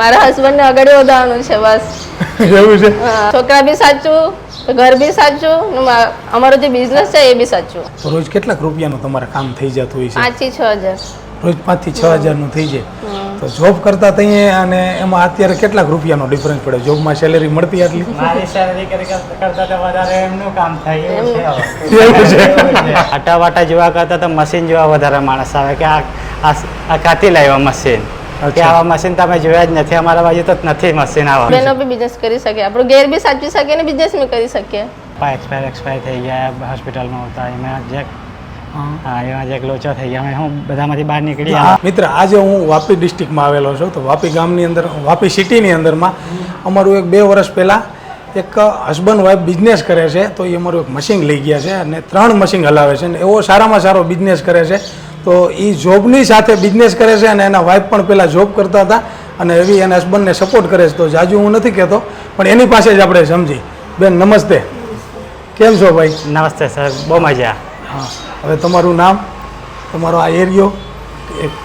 મારા હસબન્ડ ને આગળ વધારવાનું છે બસ એવું છે છોકરા બી સાચું ઘર બી સાચું અમારો જે બિઝનેસ છે એ બી સાચું તો રોજ કેટલાક રૂપિયાનું તમારે કામ થઈ જતું હોય છે 5 થી 6 હજાર રોજ 5 થી 6 હજારનું થઈ જાય તો જોબ કરતા તઈએ અને એમાં અત્યારે કેટલાક રૂપિયાનો ડિફરન્સ પડે જોબમાં સેલેરી મળતી આટલી મારી સેલેરી કરતા તો વધારે એમનું કામ થાય એવું એવું છે આટા વાટા જોવા કરતા તો મશીન જોવા વધારે માણસ આવે કે આ કાથી લાવ્યા મશીન કે આવા મશીન તમે જોયા જ નથી અમારા બાજુ તો નથી મશીન આવા બેનો બી બિઝનેસ કરી શકે આપણો ઘેર બી સાચવી શકે અને બિઝનેસ બી કરી શકે એક્સપાયર થઈ ગયા હોસ્પિટલમાં હોતા એમાં જે હા એમાં જે લોચો થઈ ગયા અમે હું બધામાંથી બહાર નીકળી મિત્ર આજે હું વાપી ડિસ્ટ્રિક્ટમાં આવેલો છું તો વાપી ગામની અંદર વાપી સિટીની અંદરમાં અમારું એક 2 વર્ષ પહેલાં એક હસબન્ડ વાઈફ બિઝનેસ કરે છે તો એ અમારું એક મશીન લઈ ગયા છે અને 3 મશીન હલાવે છે અને એવો સારામાં સારો બિઝનેસ કરે છે તો એ જોબની સાથે બિઝનેસ કરે છે અને એના વાઈફ પણ પહેલાં જોબ કરતા હતા અને એવી એના હસબન્ડને સપોર્ટ કરે છે તો જાજુ હું નથી કહેતો પણ એની પાસે જ આપણે સમજી બેન નમસ્તે કેમ છો ભાઈ નમસ્તે સર બહુ મજા હા હવે તમારું નામ તમારો આ એરિયો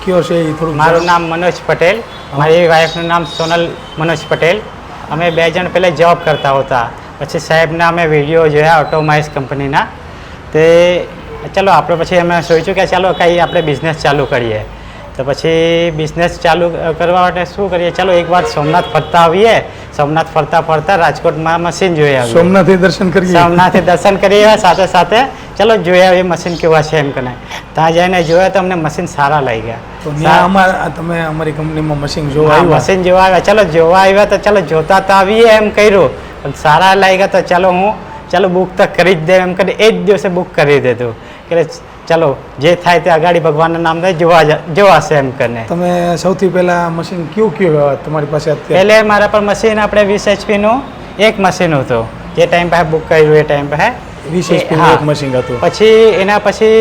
કયો છે એ થોડું મારું નામ મનોજ પટેલ મારી વાઈફનું નામ સોનલ મનોજ પટેલ અમે 2 જણ પહેલાં જોબ કરતા હતા પછી સાહેબના અમે વિડીયો જોયા ઓટોમાઇઝ કંપનીના તે ચાલો આપણે પછી અમે સોચ્યું કે ચાલો કંઈ આપણે બિઝનેસ ચાલુ કરીએ તો પછી બિઝનેસ ચાલુ કરવા માટે શું કરીએ ચાલો એકવાર સોમનાથ ફરતા આવીએ સોમનાથ ફરતા રાજકોટમાં મશીન જોઈ આવીએ સોમનાથથી દર્શન કરીએ સોમનાથથી દર્શન કરીએ સાથે સાથે ચાલો જોઈ આવીએ મશીન કેવા છે એમ કને ત્યાં જઈને જોયા તો અમને મશીન સારા લઈ ગયા તો ત્યાં તમે અમારી કંપનીમાં મશીન જોવા આવ્યા મશીન જોવા આવ્યા ચાલો જોવા આવ્યા તો ચાલો જોતા તો આવીએ એમ કર્યું પણ સારા લાગ્યા તો ચાલો બુક તો કરી જ દે એમ કરી એ જ દિવસે બુક કરી દીધું કે ચાલો જે થાય તે અગાડી ભગવાનના નામ જોવાશે એમ કરીને તમે સૌથી પહેલા મશીન કયું તમારી પાસે અત્યારે પહેલે મારા પર મશીન આપણે 20 HP નું એક મશીન હતું જે ટાઈમ પાસે બુક કર્યું એ ટાઈમ પાસે 20 HP નું એક મશીન હતું પછી એના પછી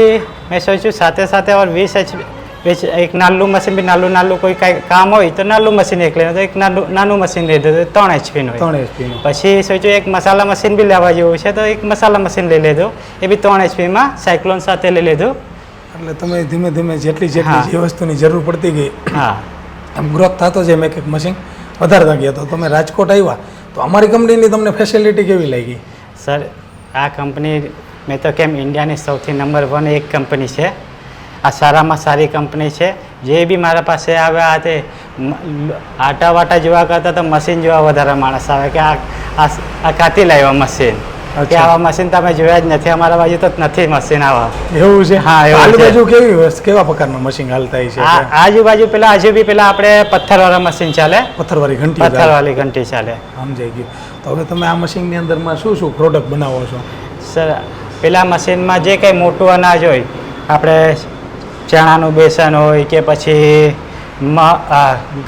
મેં સોચ્યું સાથે 20 HP એક નાનું મશીન બી નાનું કોઈ કાંઈ કામ હોય તો નાનું મશીન એક લઈને તો એક નાનું મશીન લીધું 3 HP નું 3 HP નું પછી સોચ્યું એક મસાલા મશીન બી લેવા જેવું છે તો એક મસાલા મશીન લઈ લીધું એ બી 3 HP માં સાયક્લોન સાથે લઈ લીધું એટલે તમે ધીમે ધીમે જેટલી જે વસ્તુની જરૂર પડતી ગઈ હા આમ ગ્રોથ થતો છે એક મશીન વધારતા ગયા તો તમે રાજકોટ આવ્યા તો અમારી કંપનીની તમને ફેસિલિટી કેવી લાગી સર આ કંપની મેં તો કેમ ઇન્ડિયાની સૌથી નંબર 1 એક કંપની છે આ સારામાં સારી કંપની છે જે બી મારા પાસે આવ્યા તે આટા વાટા જોવા કરતાં તો મશીન જોવા વધારે માણસ આવે કે આ કાથી લાવ્યા મશીન કે આવા મશીન તમે જોયા જ નથી અમારા બાજુ તો નથી મશીન આવા એવું છે હા એવું આજુબાજુ કેવા પ્રકારના મશીન હાલતા છે આજુબાજુ હજુ બી પેલા આપણે પથ્થરવાળા મશીન ચાલે પથ્થરવાળી ઘંટી ચાલે સમજાઈ ગયું તો હવે તમે આ મશીનની અંદરમાં શું પ્રોડક્ટ બનાવો છો સર પેલા મશીનમાં જે કંઈ મોટું અનાજ હોય આપણે ચણાનું બેસન હોય કે પછી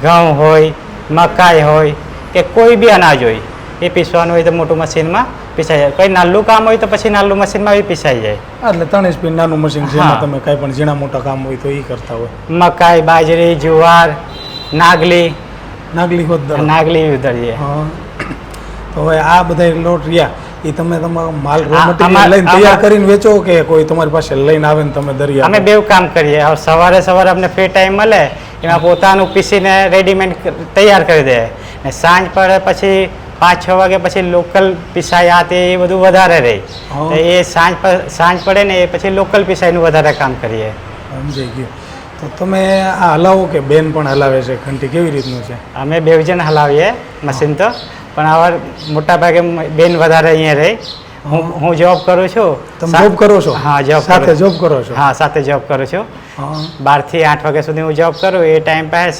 ઘઉં હોય મકાઈ હોય કે કોઈ બી અનાજ હોય એ પીસવાનું હોય તો મોટું મશીનમાં પીસાઈ જાય કોઈ નાનું કામ હોય તો પછી નાનું મશીનમાં બી પીસાઈ જાય એટલે 3 HP નાનું મશીન છે એમાં તમે કાંઈ પણ ઝીણા મોટા કામ હોય તો એ કરતા હોય મકાઈ બાજરી જુવાર નાગલી ઉધરીએ તો હવે આ બધા લોટ રહ્યા એ તમે તમારો માલ રો મટીરિયલ લઈને તૈયાર કરીને વેચો કે કોઈ તમારી પાસે લઈને આવે ને તમે દરિયા અમે બેવ કામ કરીએ હવે સવારે અમને ફ્રી ટાઈમ મળે એમાં પોતાનું પીસીને રેડીમેડ તૈયાર કરી દે ને સાંજ પડે પછી 5-6 વાગે પછી લોકલ પીસાય આ તે એ બધું વધારે રહે એ સાંજ પડે ને એ પછી લોકલ પીસાયનું વધારે કામ કરીએ સમજાઈ ગયું તો તમે આ હલાવો કે બેન પણ હલાવે છે ઘંટી કેવી રીતનું છે અમે 2 જણ હલાવીએ મશીન તો પણ હવે મોટા ભાગે બેન વધારે અહીંયા રહે હું જોબ કરું છું તમે જોબ કરો છો હા સાથે જોબ કરો છો હા સાથે જોબ કરું છું 12 થી 8 વાગ્યા સુધી હું જોબ કરું એ ટાઈમ પાસે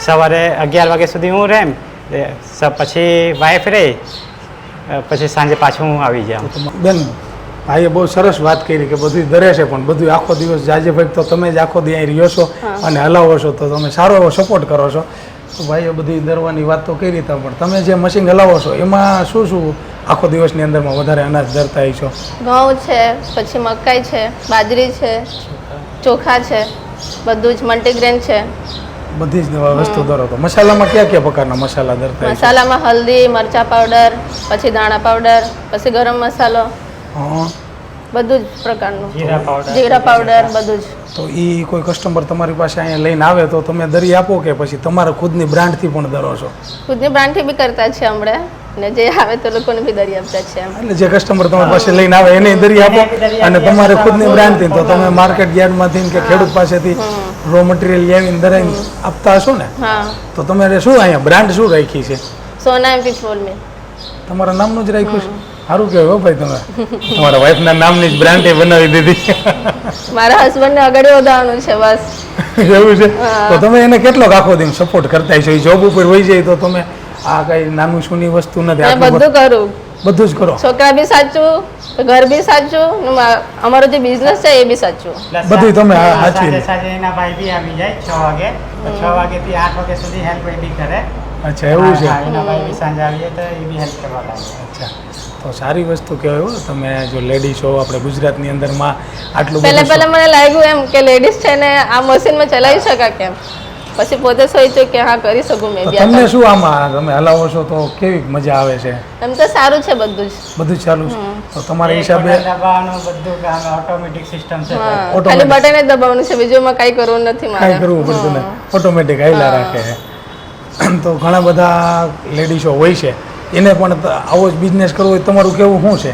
સવારે 11 વાગ્યા સુધી હું રેમ પછી વાઈફ રહે પછી સાંજે પાછું હું આવી જાઉં બેન ભાઈએ બહુ સરસ વાત કરી કે બધું દરે છે પણ બધું આખો દિવસ જાજે ભાઈ તો તમે જ આખો દી અહીં રહ્યો છો અને હલાવો છો તો તમે સારો એવો સપોર્ટ કરો છો તો ભાઈએ બધી દરવાની વાત તો કરી હતા પણ તમે જે મશીન હલાવો છો એમાં શું આખો દિવસની અંદરમાં વધારે અનાજ દરતા છો ઘઉં છે પછી મકાઈ છે બાજરી છે ચોખા છે બધું જ મલ્ટીગ્રેન છે બધી જ વસ્તુ દરો તો મસાલામાં કયા પ્રકારના મસાલા દરતા મસાલામાં હલ્દી મરચા પાવડર પછી દાણા પાવડર પછી ગરમ મસાલો બધું જ પ્રકારનું જીરા પાવડર જીરા પાવડર બધું જ. તો એ કોઈ કસ્ટમર તમારી પાસે અહીંયા લઈને આવે તો તમે દરી આપો કે પછી તમારા ખુદની બ્રાન્ડથી પણ દરો છો? ખુદની બ્રાન્ડથી બી કરતા છે હમણાં, ને જે આવે તો લોકોને બી દરી આપતા છે એમ. એટલે જે કસ્ટમર તમારી પાસે લઈને આવે એને દરી આપો અને તમારે ખુદની બ્રાન્ડથી તો તમે માર્કેટ યાર્ડમાંથી કે ખેડૂત પાસેથી રો મટીરિયલ લાવીને દરાઈને આપતા હશો ને? હા, તો તમારે શું અહીંયા બ્રાન્ડ શું રાખી છે? સોના એમપી ફોલમી. તમારા નામનું જ રાખ્યું છે? સારું કહેવાય હો ભાઈ, તમે તમારા વાઈફના નામની જ બ્રાન્ડ બનાવી દીધી. મારા હસબન્ડને આગળ વધારવાનું છે બસ. એવું છે? હા. તો તમે એને કેટલો આખો દિન સપોર્ટ કરતા છો? જોબ ઉપર વહી જાય તો તમે આ કઈ નાનું સુની વસ્તુ નથી, મેં આટલું બધું કરું, બધું જ કરો? છોકરા બી સાચું, ઘર બી સાચું, ને અમારો જે બિઝનેસ છે એ બી સાચું. બધુંય તમે હા, સાચવી સાંજે લો. સાંજે એના ભાઈ બી આવી જાય 6 વાગે, તો 6 વાગેથી 8 વાગ્યા સુધી હેલ્પ એ બી કરે. અચ્છા, એવું છે? હા, એના ભાઈ બી સાંજે આવીએ તો એ બી હેલ્પ કરવા લાગે. અચ્છા, તો સારી વસ્તુ કહેવાય હો. તમે જો લેડી છો, આપણે ગુજરાતની અંદરમાં આટલું પહેલા બધું મને લાગ્યું એમ કે લેડીઝ છે ને આ મશીનમાં ચલાવી શકા કેમ, પછી પોતે સોચ્યું કે હા કરી શકું મેં તો બી. તમને શું આમાં તમે હલાવો છો તો કેવી મજા આવે છે? એમ તો સારું છે બધું જ. બધું જ ચાલુ છે? તો તમારા એક હિસાબે બટન દબાવવાનું બધું કામ ઓટોમેટિક સિસ્ટમ છે. હા, automatic. ખાલી બટન જ દબાવવાનું છે, બીજું માં કાંઈ કરવું નથી મારે. કાંઈ કરવું પડતું ને ઓટોમેટિક હાઈલા રાખે છે. તો ઘણા બધા લેડીઝો હોય છે, એને પણ આવો જ બિઝનેસ કરવો હોય, તમારું કેવું શું છે?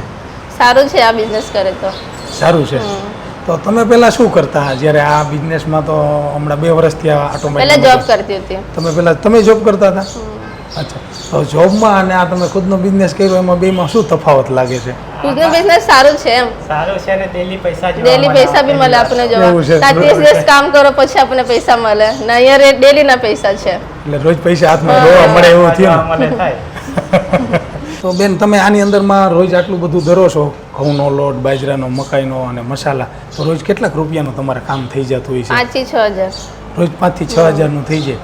સારું છે આ બિઝનેસ કરે તો. સારું છે. તો તમે પહેલા શું કરતા જ્યારે આ બિઝનેસમાં? તો હમણાં 2 વર્ષથી આ પહેલા ઓટોમેટિક જોબ કરતી હતી. તમે જોબ કરતા હતા? અચ્છા, તો જોબમાં અને આ તમે ખુદનો બિઝનેસ કર્યો એમાં બેમાં શું તફાવત લાગે છે? ખુદનો બિઝનેસ સારું છે એમ, સારું છે ને ડેલી પૈસા જોવા ડેલી મળે પૈસા બી મળે આપણને. આપણને એવું છે. જોવા. 30 દિવસ કામ કરો પછી આપણને પૈસા મળે ને અહીંયા ડેલી ના પૈસા છે. એટલે રોજ પૈસા હાથમાં જોવા મળે એવું થયું જોવા મળે થાય. ને? તો બેન, તમે આની અંદરમાં રોજ આટલું બધું ધરો છો, ઘઉંનો લોટ, બાજરાનો, મકાઈનો અને મસાલા, તો રોજ કેટલાક રૂપિયાનું તમારે કામ થઈ જતું હોય છે? 5 થી 6 હજાર. રોજ 5 થી 6 હજારનું થઈ જાય.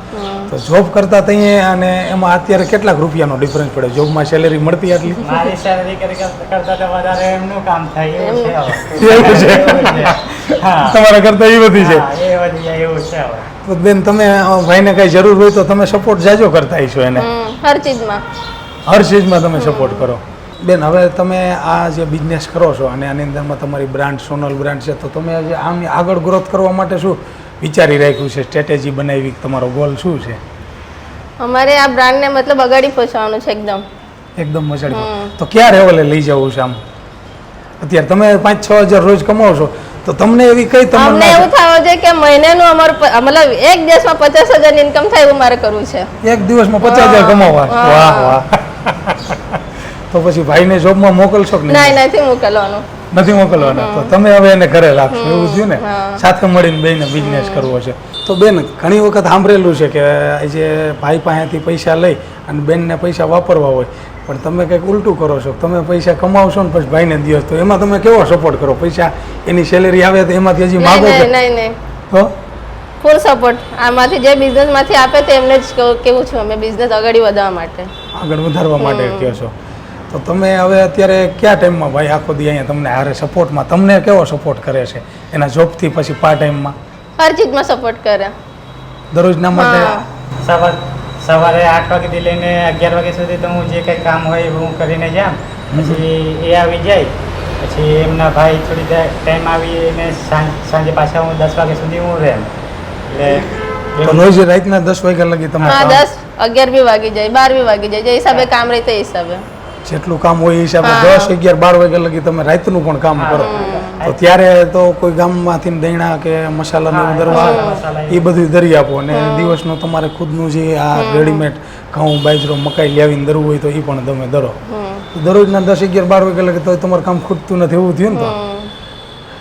તો જોબ કરતા તઈએ અને એમાં અત્યારે કેટલાક રૂપિયાનો ડિફરન્સ પડે? જોબમાં સેલેરી મળતી આટલી? મારી સેલરી કરતા તો વધારે એમનું કામ થાય એવું છે હવે. એવું છે? એવું છે. હા. તમારા કરતા એ બધી છે? હા, એ વધી જાય એવું છે હવે. તો બેન, તમે ભાઈને કઈ જરૂર હોય તો તમે સપોર્ટ જાજો કરતા હશો એને? હર ચીજમાં. હર ચીજમાં તમે સપોર્ટ કરો. બેન, હવે તમે આ જે બિઝનેસ કરો છો અને આની અંદરમાં તમારી બ્રાન્ડ સોનલ બ્રાન્ડ છે, તો તમે જે આમની આગળ ગ્રોથ કરવા માટે શું વિચારી રાખ્યું છે? સ્ટ્રેટેજી બનાવી? તમારો ગોલ શું છે? અમારે આ બ્રાન્ડને મતલબ અગાડી પહોંચવાનું છે એકદમ. એકદમ મજાડી. તો ક્યાં લેવલે લઈ જવું છે આમ? અત્યારે તમે 5-6 હજાર રોજ કમાવો છો, તો તમને એવી કઈ અમને તમન્ના એવું થવું છે કે મહિનાનું અમારું મતલબ એક દિવસમાં 50,000 ની ઇન્કમ થાય એવું મારે કરવું છે. છે? એક દિવસમાં 50,000 કમાવા? હા. વાહ વાહ. તો પછી ભાઈને જોબમાં મોકલશો કે નહીં? નથી મોકલવાનું. નથી મોકલવાના? તો તમે હવે એને ઘરે રાખશો એવું થયું ને? હા. સાથે મળીને બેને બિઝનેસ કરવો છે. તો બેન, ઘણી વખત સાંભળેલું છે કે જે ભાઈ પાસેથી પૈસા લઈ અને બેનને પૈસા વાપરવા હોય, પણ તમે કંઈક ઉલટું કરો છો. તમે પૈસા કમાવશો ને પછી ભાઈને દો, તો એમાં તમે કેવો સપોર્ટ કરો? પૈસા એની સેલેરી આવે તો એમાંથી હજી માગો કે? નહીં. તો ફૂલ સપોર્ટ. આમાંથી જે બિઝનેસ માંથી આપે તે એમને જ કેવું છું અમે બિઝનેસ આગળ વધારવા માટે. આગળ વધારવા માટે કહો છો. તો તમે હવે અત્યારે કયા ટાઈમમાં ભાઈ આખો દી અહીંયા તમને હારે સપોર્ટમાં તમને કેવો સપોર્ટ કરે છે? એના જોબથી પછી પાર્ટ ટાઈમમાં હર ચીજમાં સપોર્ટ કરે. દરરોજના માટે? હા. સવારે 8 વાગ્યાથી લઈને 11 વાગ્યા સુધી તો હું જે કંઈ કામ હોય એ હું કરીને જામ. પછી એ આવી જાય, પછી એમના ભાઈ થોડી ટાઈમ આવીને સાંજે પાછા હું 10 વાગ્યા સુધી હું રહેમ. તો એટલે રોજ રાતના 10 વાગ્યા લગી તમે હા, કામ? 10, 11 બી વાગી જાય, 12 બી વાગી જાય, જે હિસાબે કામ રહે તે હિસાબે. જેટલું કામ હોય એ હિસાબે હા. 10, 11, 12 વાગ્યા લગી તમે રાતનું પણ કામ કરો. તો ત્યારે તો કોઈ ગામમાંથી દૈણા કે મસાલા ને એવું દરવા મસાલા એ બધું દરી આપો અને દિવસનું તમારે ખુદનું જે આ રેડીમેડ ઘઉં, બાજરો, મકાઈ લાવીને દરવું હોય તો એ પણ તમે દરો. દરરોજના 10, 11, 12 વાગ્યા લગી તો તમારું કામ ખૂટતું નથી એવું થયું ને?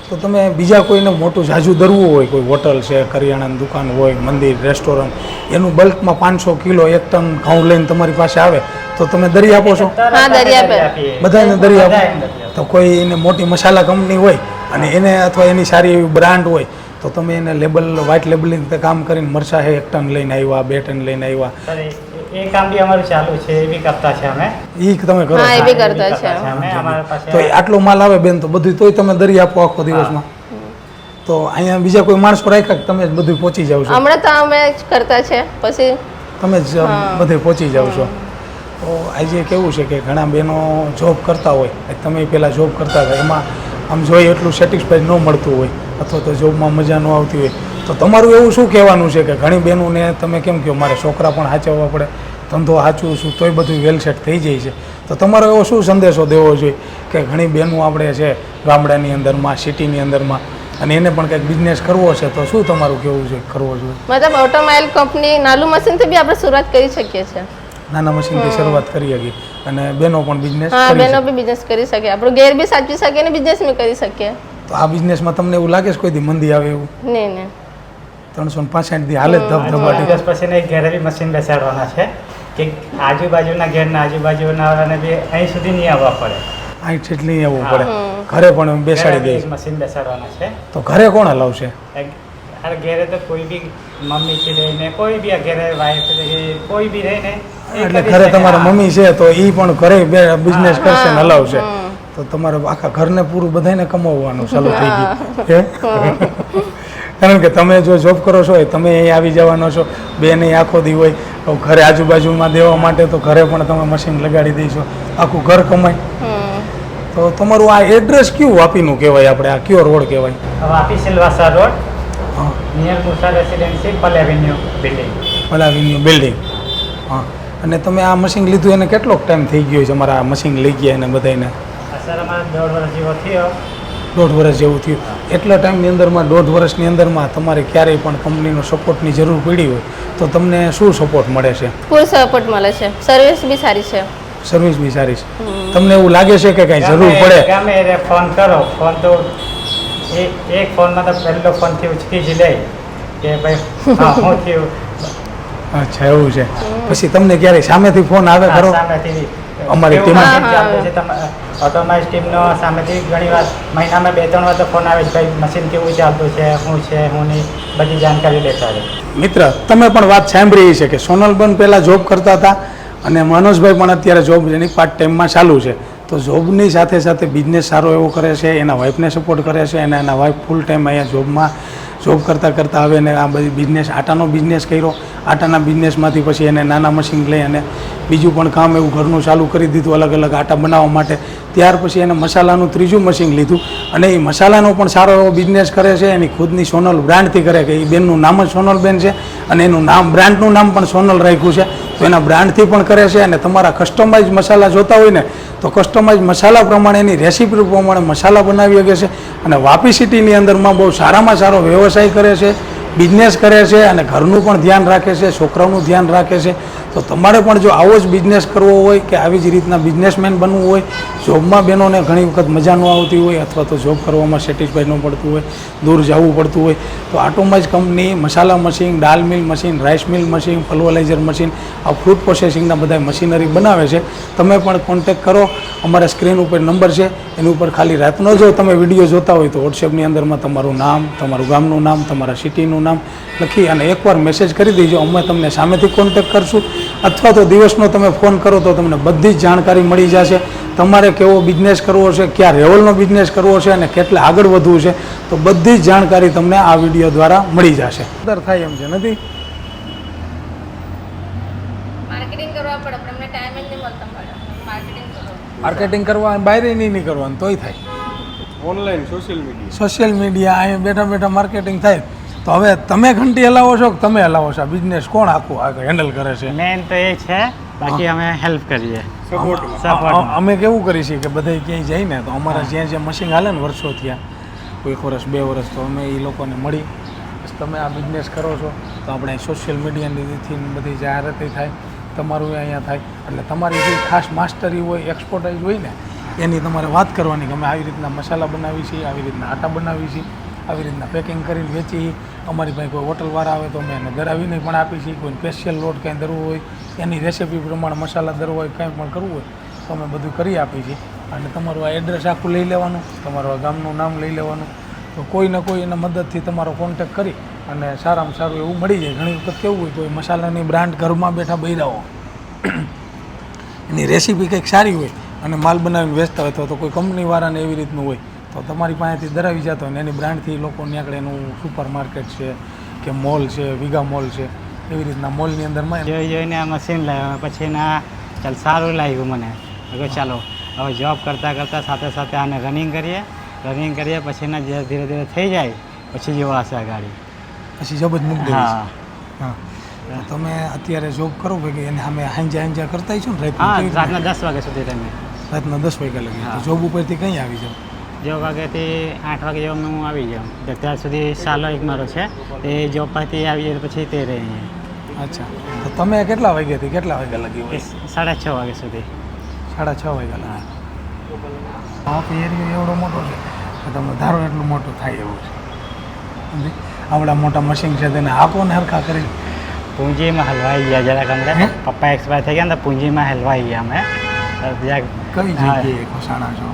તો તમે બીજા કોઈને મોટું ઝાઝું દરવું હોય, કોઈ હોટલ છે, કરિયાણાની દુકાન હોય, મંદિર, રેસ્ટોરન્ટ, એનું બલ્કમાં 500 કિલો 1 ટન ઘઉં લઈને તમારી પાસે આવે તો તમે દરી આપો છો? હા, દરી આપે. બધાને દરી આપો? બધાને દરી આપે. તો કોઈ એને મોટી મસાલા કંપની હોય અને એને અથવા એની સારી એવી બ્રાન્ડ હોય તો તમે એને લેબલ, વ્હાઇટ લેબલિંગ કામ કરીને મરચા હે 1 ટન લઈને આવ્યા, 2 ટન લઈને આવ્યા, એ કામ બી અમારું ચાલુ છે, એ બી કરતા છે અમે. એ તમે કરો? હા, એ છો? બી કરતા છે. અમે અમારા તો પાસે આટલો માલ આવે બેન તો બધું તોય તમે દરી આપો આખો દિવસમાં? તો અહીંયા બીજા કોઈ માણસો રાખ્યા કે તમે જ બધું પહોંચી જાવ છો? હમણાં તો અમે જ કરતા છે, પછી તમે જ બધે પહોંચી જાવ છો? તો આજે કેવું છે કે ઘણા બહેનો જોબ કરતા હોય, તમે પહેલાં જોબ કરતા હતા, એમાં આમ જોઈએ એટલું સેટિસ્ફાઈડ ન મળતું હોય અથવા તો જોબમાં મજા ન આવતી હોય, તો તમારું એવું શું કહેવાનું છે કે ઘણી બહેનોને તમે કેમ કહો મારે છોકરા પણ સાચવવા પડે, ધંધો સાચવું છું તોય બધું વેલ સેટ થઈ જાય છે, તો તમારો એવો શું સંદેશો દેવો જોઈએ કે ઘણી બહેનો આપણે છે ગામડાની અંદરમાં, સિટીની અંદરમાં, અને એને પણ કંઈક બિઝનેસ કરવો છે, તો શું તમારું કેવું છે કરવો જોઈએ? મતલબ ઓટોમોબાઈલ કંપની નાનું મશીનથી બી આપણે શરૂઆત કરી શકીએ છીએ. નાના મશીનથી શરૂઆત કરી શકીએ અને બહેનો પણ બિઝનેસ હા, કરી બેનો શકે. બી બિઝનેસ કરી શકે, આપણું ઘેર બી સાચવી શકીએ અને બિઝનેસ બી કરી શકીએ. તો આ બિઝનેસમાં તમને એવું લાગે છે કોઈ દી મંદી આવે એવું? નહીં 365 દી હાલે જ ધબધબાટી. દિવસ પછી એક ઘરે બી મશીન બેસાડવાના છે કે આજુબાજુના ઘેરના આજુબાજુના વાળાને બી અહીં સુધી નહીં આવવા પડે. અહીં જેટલી આવવું પડે, ઘરે પણ બેસાડી દે છે. મશીન બેસાડવાના છે. તો ઘરે કોણ હલાવશે? અરે ઘેરે તો કોઈ બી મમ્મીથી લઈને કોઈ બી ઘેરે વાઈફ કોઈ બી રહીને એટલે ઘરે તમારા મમ્મી છે તો એ પણ ઘરે બિઝનેસ કરશે ને હલાવશે, તો તમારે આખા ઘરને પૂરું બધાને કમાવવાનું ચાલુ થઈ ગયું હે? કારણ કે તમે જો જોબ કરો છો એ તમે અહીં આવી જવાનો છો, બેન અહીં આખો દી હોય, તો ઘરે આજુબાજુમાં દેવા માટે તો ઘરે પણ તમે મશીન લગાડી દઈશો, આખું ઘર કમાય. તો તમારું આ એડ્રેસ કયું વાપીનું કહેવાય, આપણે આ કયો રોડ કહેવાય? વાપી સિલવાસા રોડ હા, નિયર મુસા રેસિડેન્સી પલ એવન્યુ બિલ્ડિંગ. પલાવીની બિલ્ડિંગ. હા, અને તમે આ મશીન લીધું એને કેટલોક ટાઈમ થઈ ગયો છે અમારા આ મશીન લઈ ગયા એને બધાને? સર અમારે 1.5 વર્ષ જેવો થયો. 1.5 વર્ષ જેવું થયું. એટલા ટાઈમની અંદરમાં 1.5 વર્ષની અંદરમાં તમારે ક્યારેય પણ કંપનીનો સપોર્ટની જરૂર પડી હોય તો તમને શું સપોર્ટ મળે છે? ફૂલ સપોર્ટ મળે છે, સર્વિસ બી સારી છે. સર્વિસ બી સારી છે. તમને એવું લાગે છે કે કાંઈ જરૂર પડે? ગમે એને ફોન કરો, ફોન તો એક ફોનમાં તો પહેલો ફોનથી ઉચકી જ લે કે ભાઈ હા શું થયું. અચ્છા, એવું છે. પછી તમને ક્યારેય સામેથી ફોન આવે ખરો? સામેથી અમારી કેવું ટીમ machine ચાલતું છે, ઓટોમાઇઝ ટીમનો સામેથી ઘણી વાર મહિનામાં 2-3 વાર તો ફોન આવે છે, ભાઈ મશીન કેવું ચાલતું છે, શું છે શું નહીં, બધી જાણકારી લેતા રહે. મિત્ર, તમે પણ વાત સાંભળી છે કે સોનલબેન પહેલાં જોબ કરતા હતા અને મનોજભાઈ પણ અત્યારે જોબ એની પાર્ટ ટાઈમમાં ચાલુ છે. તો જોબની સાથે સાથે બિઝનેસ સારો એવો કરે છે, એના વાઈફને સપોર્ટ કરે છે અને એના વાઈફ ફૂલ ટાઈમ અહીંયા જોબ કરતાં હવે એને આ બધી બિઝનેસ આટાનો બિઝનેસ કર્યો. આટાના બિઝનેસમાંથી પછી એને નાના મશીન લઈ અને બીજું પણ કામ એવું ઘરનું ચાલુ કરી દીધું અલગ અલગ આટા બનાવવા માટે. ત્યાર પછી એને મસાલાનું 3જું મશીન લીધું અને એ મસાલાનો પણ સારો એવો બિઝનેસ કરે છે. એની ખુદની સોનલ બ્રાન્ડથી કરે કે એ બેનનું નામ જ સોનલબેન છે અને એનું નામ બ્રાન્ડનું નામ પણ સોનલ રાખ્યું છે. તો એના બ્રાન્ડથી પણ કરે છે અને તમારા કસ્ટમાઇઝ મસાલા જોતા હોય ને તો કસ્ટમાઇઝ મસાલા પ્રમાણે એની રેસીપી પ્રમાણે મસાલા બનાવી શકે છે. અને વાપી સિટીની અંદરમાં બહુ સારામાં સારો વ્યવસાય કરે છે, બિઝનેસ કરે છે અને ઘરનું પણ ધ્યાન રાખે છે, છોકરાઓનું ધ્યાન રાખે છે. તો તમારે પણ જો આવો જ બિઝનેસ કરવો હોય કે આવી જ રીતના બિઝનેસમેન બનવું હોય, જોબમાં બહેનોને ઘણી વખત મજા ન આવતી હોય અથવા તો જોબ કરવામાં સેટિસ્ફાઈડ ન પડતું હોય, દૂર જવું પડતું હોય, તો આટોમાઇઝ કંપની મસાલા મશીન, દાલ mill machine, rice mill machine, pulveriser machine, આ ફ્રૂટ પ્રોસેસિંગના બધા મશીનરી બનાવે છે. તમે પણ કોન્ટેક કરો, અમારા સ્ક્રીન ઉપર નંબર છે એની ઉપર ખાલી રાતનો જો તમે વિડીયો જોતા હોય તો વોટ્સએપની અંદરમાં તમારું નામ, તમારું ગામનું નામ, તમારા સિટીનું નામ લખી અને એકવાર મેસેજ કરી દેજો. અમે તમને સામેથી કોન્ટેક કરશું અથવા તો દિવસનો તમે ફોન કરો તો તમને બધી જ જાણકારી મળી જશે. તમારે કેવો બિઝનેસ કરવો છે, કયા લેવલનો બિઝનેસ કરવો છે અને કેટલે આગળ વધવું છે, તો બધી જ જાણકારી તમને આ વિડીયો દ્વારા મળી જશે. અંદર થાય એમ છે નથી? માર્કેટિંગ કરવા પડે પણ અમને ટાઈમ જ નહીં મળતો માર્કેટિંગ કરો. માર્કેટિંગ કરવા બહાર નહીં કરવાનું તોય થાય. ઓનલાઈન સોશિયલ મીડિયા અહીંયા બેઠા બેઠા માર્કેટિંગ થાય. તો હવે તમે ઘંટી હલાવો છો કે તમે હલાવો છો? આ બિઝનેસ કોણ આખું આગળ હેન્ડલ કરે છે? મેન તો એ છે, બાકી અમે હેલ્પ કરીએ. અમે કેવું કરીએ છીએ કે બધા ક્યાંય જાય ને તો અમારા જ્યાં મશીન હાલે ને વર્ષો થયા, કોઈ વર્ષ 2 વર્ષ, તો અમે એ લોકોને મળી તમે આ બિઝનેસ કરો છો તો આપણે સોશિયલ મીડિયાની બધી જાહેરાત થાય, તમારું અહીંયા થાય. એટલે તમારી જે ખાસ માસ્ટરી હોય, એક્સપર્ટાઇઝ હોય ને એની તમારે વાત કરવાની કે અમે આવી રીતના મસાલા બનાવી છીએ, આવી રીતના આટા બનાવી છીએ, આવી રીતના પેકિંગ કરીને વેચી. અમારી પાસે કોઈ હોટલવાળા આવે તો અમે એને દરાવીને પણ આપી છીએ. કોઈ સ્પેશિયલ લોટ કંઈ દરવું હોય એની રેસીપી પ્રમાણે મસાલા દરવો હોય કંઈ પણ કરવું હોય તો અમે બધું કરી આપીએ છીએ. અને તમારું આ એડ્રેસ આખું લઈ લેવાનું, તમારું આ ગામનું નામ લઈ લેવાનું, તો કોઈ ને કોઈ એના મદદથી તમારો કોન્ટેક કરી અને સારામાં સારું એવું મળી જાય. ઘણી વખત કેવું હોય કોઈ મસાલાની બ્રાન્ડ ઘરમાં બેઠા બૈરાઓ એની રેસીપી કંઈક સારી હોય અને માલ બનાવીને વેચતા હોય તો કોઈ કંપનીવાળાને એવી રીતનું હોય તો તમારી પાસેથી દરાવી જતો હોય ને એની બ્રાન્ડથી લોકો ત્યાં આગળ એનું સુપર માર્કેટ છે કે મોલ છે, વિગા મોલ છે, એવી રીતના મોલની અંદરમાં જોઈને આ મશીન લાવ્યો, પછી એના ચાલ સારું લાગ્યું મને. હવે ચાલો હવે જોબ કરતાં કરતાં સાથે સાથે આને રનિંગ કરીએ રનિંગ કરીએ પછી ને જે ધીરે ધીરે થઈ જાય પછી જોવાશે આ ગાડી. પછી જબ જ મૂકી દેવી હા છે હા તો તમે અત્યારે જોબ કરો કે એને અમે હાંજા કરતા છો ને હા, રાતના રાતના 10 વાગ્યા સુધી તમે રાતના 10 વાગ્યા લગી હા. તો જોબ ઉપરથી કઈ આવી જાવ? જો વાગ્યાથી 8 વાગે જેવા હું આવી જાઉં. તો ત્યાં સુધી સાલો એક મારો છે એ જોબ પરથી આવીએ પછી તે રહે અહીંયા. અચ્છા તો તમે કેટલા વાગ્યાથી કેટલા વાગ્યા લગી એ હોય? 6:30 વાગ્યા સુધી. 6:30 વાગ્યા લગી આ એરિયો એવડો મોટો છે કે તમે ધારો એટલું મોટું થાય એવું છે સમજી? આવડા મોટા મશીન છે તેને આપો ને હરખા કરી પૂંજીમાં હલવાઈ ગયા જરાક હે? અમને. પપ્પા એક્સપાયર થઈ ગયા ને તો પૂંજીમાં હલવાઈ ગયા અમે. તો જરાક કઈ હા, જગ્યાએ ખોસાણા છો?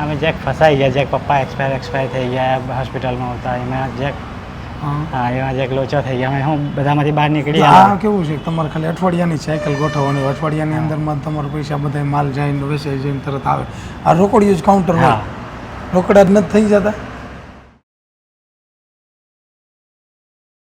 અમે જેક ફસાઈ ગયા. જેક પપ્પા એક્સપાયર થઈ ગયા હોસ્પિટલમાં હતા એમાં જેક હા હા એમાં જેક લોચો થઈ ગયા. અમે હું બધામાંથી બહાર નીકળી આ આવ્યા. કેવું છે તમારે ખાલી અઠવાડિયાની સાયકલ ગોઠવવાની હોય. અઠવાડિયાની અંદરમાં તમારો પૈસા બધા માલ જઈને વેચાઈ જઈને તરત આવે. આ રોકડિયું જ કાઉન્ટર હોય હા રોકડા જ નથી થઈ જતા.